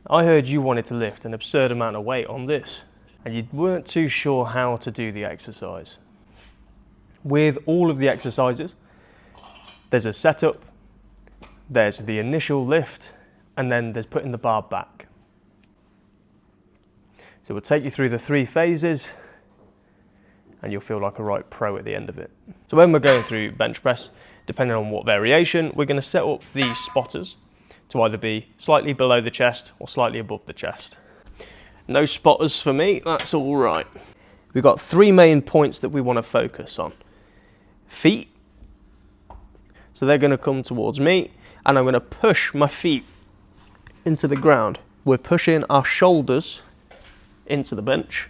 I heard you wanted to lift an absurd amount of weight on this, and you weren't too sure how to do the exercise. With all of the exercises, there's a setup, there's the initial lift, and then there's putting the bar back. So we'll take you through the 3 phases, and you'll feel like a right pro at the end of it. So when we're going through bench press, depending on what variation, we're going to set up the spotters to either be slightly below the chest or slightly above the chest. No spotters for me, that's all right. We've got 3 main points that we want to focus on. Feet, so they're going to come towards me, and I'm going to push my feet into the ground. We're pushing our shoulders into the bench,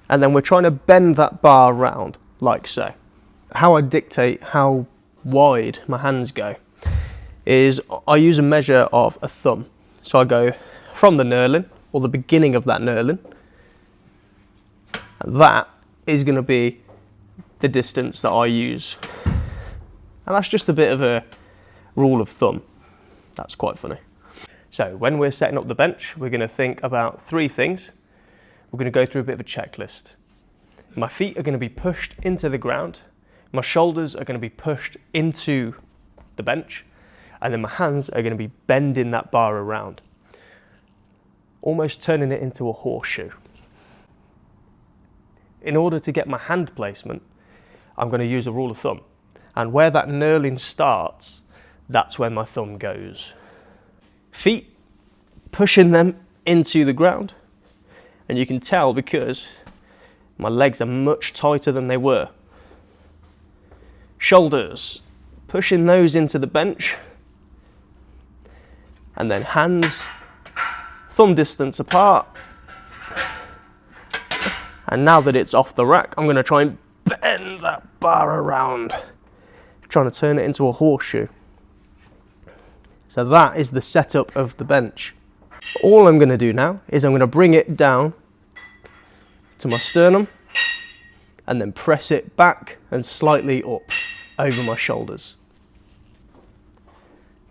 and then we're trying to bend that bar around like so. How I dictate how wide my hands go is I use a measure of a thumb. So I go from the knurling, or the beginning of that knurling, and that is going to be the distance that I use. And that's just a bit of a rule of thumb. That's quite funny. So when we're setting up the bench, we're going to think about 3 things. We're going to go through a bit of a checklist. My feet are going to be pushed into the ground. My shoulders are going to be pushed into the bench. And then my hands are going to be bending that bar around, almost turning it into a horseshoe. In order to get my hand placement, I'm going to use a rule of thumb. And where that knurling starts, that's where my thumb goes. Feet, pushing them into the ground. And you can tell because my legs are much tighter than they were. Shoulders, pushing those into the bench. And then hands, thumb distance apart. And now that it's off the rack, I'm going to try and bend that bar around, trying to turn it into a horseshoe. So that is the setup of the bench. All I'm going to do now is I'm going to bring it down to my sternum and then press it back and slightly up over my shoulders.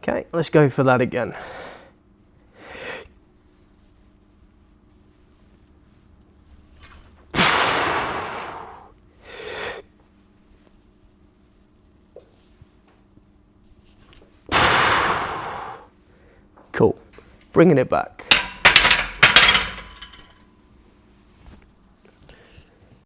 Okay, let's go for that again. Cool. Bringing it back.